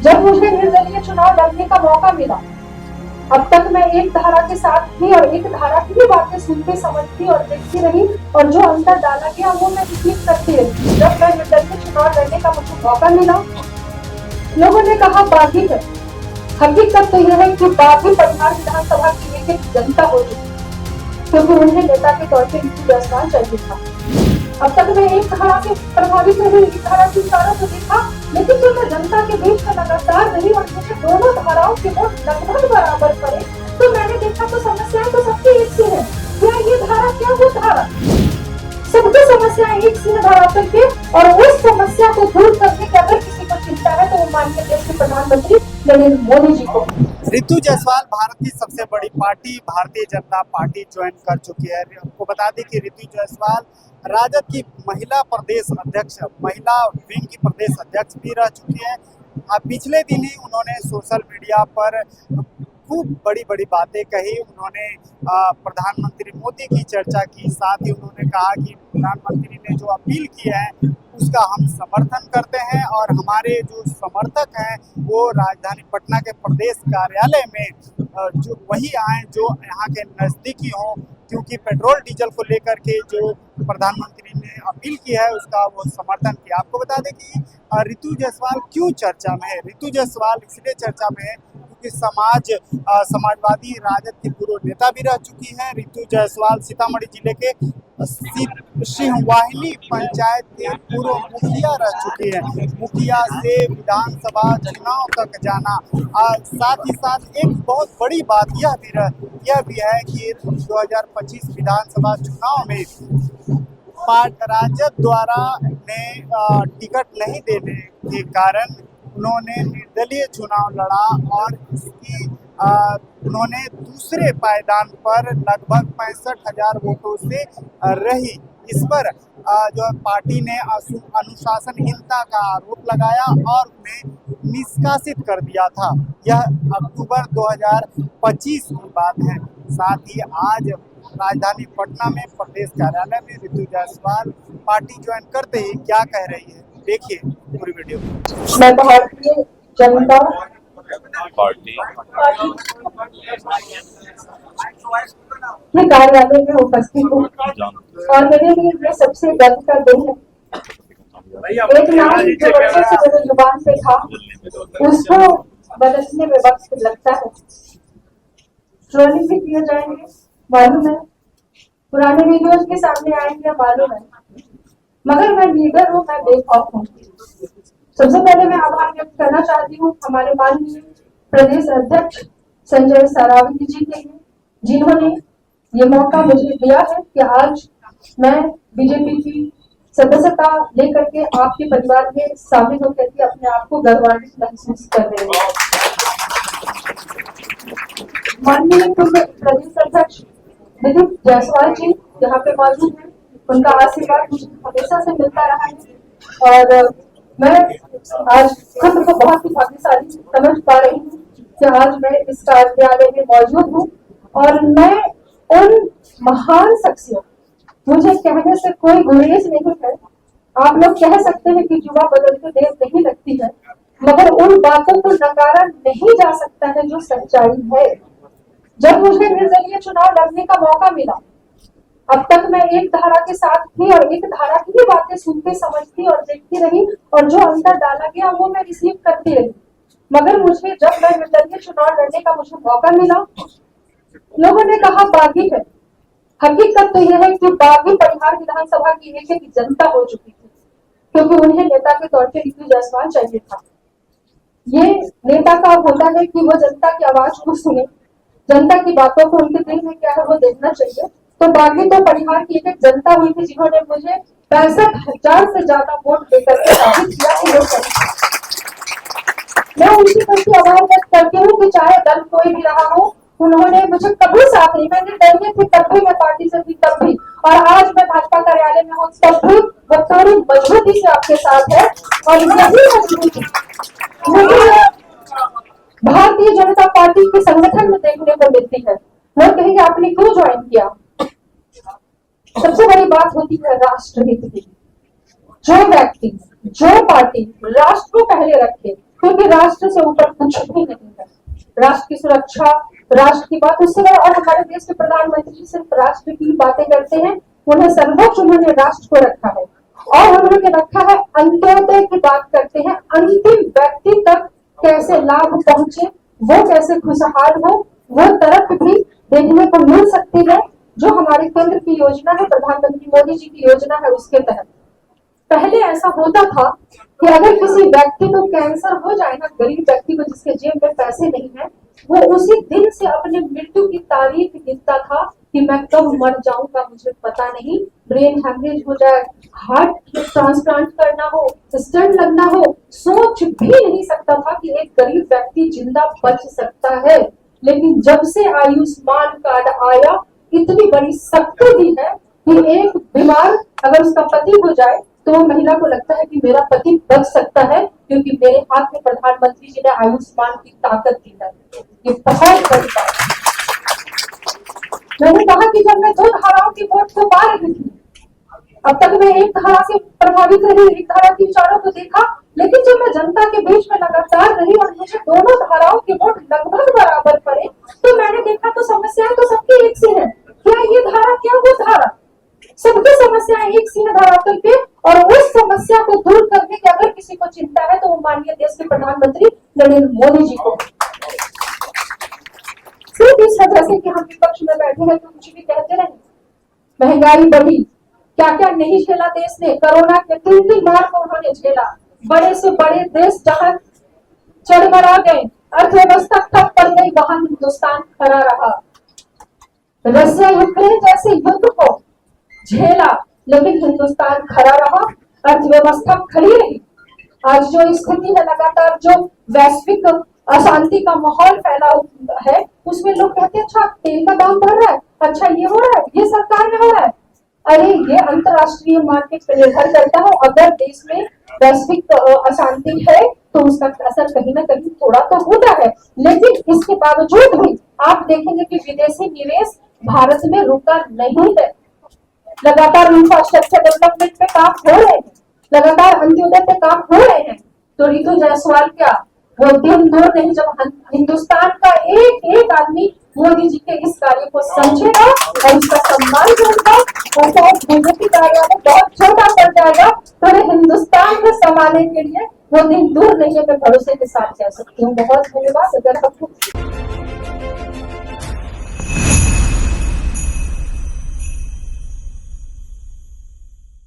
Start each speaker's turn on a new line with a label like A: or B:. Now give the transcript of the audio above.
A: जब मुझे निर्दलीय चुनाव लड़ने का मौका मिला, अब तक मैं एक धारा के साथ थी और एक धारा की ही बातें सुनती, समझती और देखती रही, और जो अंदर डाला गया वो मैं रिसीव करती रही। जब मैं निर्दलीय चुनाव लड़ने का मुझे मौका मिला, लोगों ने कहा बागी है। हकीकत तो यह है कि बागी परिहार विधानसभा की एक जनता हो चुकी, क्योंकि उन्हें नेता के तौर पर ऋतु जायसवाल चाहिए था। अब तक मैं एक धारा से प्रभावित रही, एक धारा की इशारों को देखा, लेकिन जब मैं जनता के बीच में लगातार रही और मुझे दोनों धाराओं के वोट लगभग बराबर पड़े, तो मैंने देखा तो समस्याएं तो सबकी एक सी है। क्या ये धारा, क्या वो धारा, सबकी समस्याएं एक सी है धरातल पे, और उस समस्या को दूर करने की अगर किसी को चिंता है तो वो माननीय देश के प्रधानमंत्री नरेंद्र मोदी जी को।
B: ऋतु जायसवाल भारत की सबसे बड़ी party Bharatiya Janata party join कर चुकी है। आपको बता दें कि ऋतु जायसवाल राजद की महिला प्रदेश अध्यक्ष, महिला विंग की प्रदेश अध्यक्ष भी रह चुकी है। पिछले दिन ही उन्होंने सोशल मीडिया पर खूब बड़ी बड़ी बातें कही। उन्होंने प्रधानमंत्री मोदी की चर्चा की, साथ ही उन्होंने कहा कि प्रधानमंत्री ने जो अपील की है उसका हम समर्थन करते हैं और हमारे जो समर्थक हैं वो राजधानी पटना के प्रदेश कार्यालय में जो वही आए जो यहाँ के नज़दीकी हों, क्योंकि पेट्रोल डीजल को लेकर के जो प्रधानमंत्री ने अपील की है उसका वो समर्थन किया। आपको बता दें कि ऋतु जायसवाल क्यों चर्चा में है। ऋतु जायसवाल इसलिए चर्चा में है क्योंकि समाजवादी राजद की पूर्व नेता भी रह चुकी हैं। ऋतु जायसवाल सीतामढ़ी जिले के सिंहवाहिनी पंचायत के पूर्व मुखिया रह चुकी है। मुखिया से विधानसभा चुनाव तक जाना, साथ ही साथ एक बहुत बड़ी बात यह भी है कि 2025 विधानसभा चुनाव में राजद द्वारा ने टिकट नहीं देने के कारण उन्होंने निर्दलीय चुनाव लड़ा और इसकी उन्होंने दूसरे पायदान पर लगभग 65,000 वोटों से रही। इस पर जो पार्टी ने अनुशासनहीनता का आरोप लगाया और उन्हें निष्कासित कर दिया था। यह अक्टूबर 2025 की बात है। साथ ही आज राजधानी पटना में प्रदेश कार्यालय में ऋतु जायसवाल पार्टी ज्वाइन करते ही क्या कह रही है, देखिए पूरी वीडियो।
A: मैं भारतीय जनता पार्टी के कार्यालय में उपस्थित हूँ और मेरे लिए ये सबसे गर्व का दिन है। एक नाम जो वर्षों से मेरे जुबान पे था उसको बदलने में वक्त लगता है। ट्रोलिंग भी किए जाएंगे मालूम है, पुराने वीडियोज के सामने आएंगे मालूम है, मगर मैं लीडर हूँ, मैं बेखौफ हूँ। सबसे पहले मैं आभार व्यक्त करना चाहती हूँ हमारे माननीय प्रदेश अध्यक्ष संजय सरावगी जी के लिए, जिन्होंने ये मौका मुझे दिया है कि आज मैं बीजेपी की सदस्यता लेकर के आपके परिवार में शामिल होकर के अपने आप को गौरवान्वित महसूस कर रही हूँ। माननीय प्रदेश अध्यक्ष ऋतु जायसवाल जी यहाँ पे मौजूद है, उनका आशीर्वाद मुझे हमेशा से मिलता रहा है और मैं आज खुद को बहुत ही भाग्यशाली समझ पा रही हूँ कि आज मैं इस कार्यालय में मौजूद हूँ और मैं उन महान शख्सियत, मुझे कहने से कोई गुरेज नहीं है। आप लोग कह सकते हैं कि युवा बदलते देर नहीं लगती है, मगर उन बातों को नकारा नहीं जा सकता है जो सच्चाई है। जब मुझे निर्दलीय चुनाव लड़ने का मौका मिला, अब तक मैं एक धारा के साथ थी और एक धारा की ही बातें सुनती, समझती और देखती रही, और जो अंदर डाला गया वो मैं रिसीव करती रही। मगर मुझे जब मैं निर्दलीय चुनाव लड़ने का मुझे मौका मिला, लोगों ने कहा बागी है। हकीकत तो यह है कि बागी परिहार विधानसभा की एक जनता हो चुकी थी, क्योंकि उन्हें नेता के तौर पर ऋतु जायसवाल चाहिए था। ये नेता का होता है कि वो जनता की आवाज को सुने, जनता की बातों को उनके दिल में क्या है वो देखना चाहिए। तो बागी तो परिहार की एक जनता हुई थी जिन्होंने मुझे 65,000 से ज्यादा वोट देकर के साबित किया कि वो मैं उनकी प्रति आभार व्यक्त करती हूँ कि चाहे दल कोई भी रहा हो, उन्होंने मुझे कभी साथ नहीं, मैंने डरिए थी तब भी, मैं पार्टी से थी तब भी, और आज मैं भाजपा कार्यालय में हूँ तब भी वो थोड़ी मजबूती से आपके साथ है। और यही मजबूती मुझे भारतीय जनता पार्टी के संगठन में देखने को मिलती है। लोग कहेंगे आपने क्यों ज्वाइन किया? सबसे बड़ी बात होती है राष्ट्रहित की। जो व्यक्ति, जो पार्टी राष्ट्र को पहले रखे, क्योंकि राष्ट्र से ऊपर कुछ भी नहीं है। राष्ट्र की सुरक्षा, राष्ट्र की बात उससे बड़ा, और हमारे देश के प्रधानमंत्री सिर्फ राष्ट्र की बातें करते हैं, उन्हें सर्वोच्च उन्होंने राष्ट्र को रखा है और उन्होंने रखा है अंत्योदय की बात करते हैं, अंतिम व्यक्ति तक कैसे लाभ पहुंचे, वो कैसे खुशहाल हो, वो तरफ भी देखने को मिल सकती है जो हमारी केंद्र की योजना है, प्रधानमंत्री मोदी जी की योजना है उसके तहत। पहले ऐसा होता था कि अगर किसी व्यक्ति को कैंसर हो जाए ना, गरीब व्यक्ति को जिसके जेब में पैसे नहीं है, वो उसी दिन से अपने मृत्यु की तारीख लिखता था कि मैं कब मर जाऊंगा मुझे पता नहीं, ब्रेन हैमरेज हो जाए, हार्ट ट्रांसप्लांट करना हो, स्टंट लगना हो, सोच भी नहीं सकता था कि एक गरीब व्यक्ति जिंदा बच सकता है। लेकिन जब से आयुष्मान कार्ड आया, इतनी बड़ी शक्ति दी है कि एक बीमार अगर उसका पति हो जाए तो महिला को लगता है कि मेरा पति बच सकता है क्योंकि मेरे हाथ में प्रधानमंत्री जी ने आयुष्मान की ताकत दी है। ये बहुत बड़ी बात है। मैंने कहा कि जब मैं 2 धाराओं की वोट को पा रही थी, अब तक मैं एक धारा से प्रभावित रही, एक धारा के विचारों को देखा, लेकिन जब मैं जनता के बीच में लगातार रही और मुझे दोनों धाराओं के वोट लगभग बराबर पड़े, तो मैंने देखा तो समस्याएं तो सबकी एक सी है। क्या ये धारा, क्या वो धारा, सबकी समस्याएं एक सी है धरातल पे, और उस समस्या को दूर करने की अगर किसी को चिंता है तो वो माननीय देश के प्रधानमंत्री नरेंद्र मोदी जी को। सिर्फ इस वजह से कि हम विपक्ष में बैठे हैं तो कुछ भी कहते रहे। महंगाई बढ़ी, क्या क्या नहीं झेला देश ने, कोरोना के 3 बार को उन्होंने झेला, बड़े से बड़े देश जहां चरमरा गए, अर्थव्यवस्था ठप पड़ गई, वहां हिंदुस्तान खड़ा रहा। रशिया यूक्रेन जैसे युद्ध को झेला, लेकिन हिंदुस्तान खड़ा रहा, अर्थव्यवस्था खड़ी रही। आज जो स्थिति है, लगातार जो वैश्विक अशांति का माहौल फैला है, उसमें लोग कहते हैं अच्छा तेल का दाम बढ़ रहा है, अच्छा ये हो रहा है, ये सरकार में हो रहा है। अरे ये अंतरराष्ट्रीय मार्केट पर निर्भर करता है। अगर देश में वैश्विक अशांति है तो उसका असर कहीं ना कहीं थोड़ा तो होता है, लेकिन इसके बावजूद भी आप देखेंगे कि विदेशी निवेश भारत में रुका नहीं है। लगातार इंफ्रास्ट्रक्चर डेवलपमेंट पे काम हो रहे हैं, लगातार अंत्योदय पे काम हो रहे हैं। तो रितु जायसवाल क्या, वो दिन दूर नहीं जब हिंदुस्तान का एक एक आदमी मोदी जी के इस कार्य को समझेगा और इसका सम्मान करेगा, और शायद बीजेपी कार्यालय बहुत छोटा पड़ जाएगा, पूरे हिंदुस्तान को संभालने के लिए वो दिन दूर नहीं है, मैं भरोसे के साथ कह सकती हूँ। बहुत धन्यवाद। अगर आपको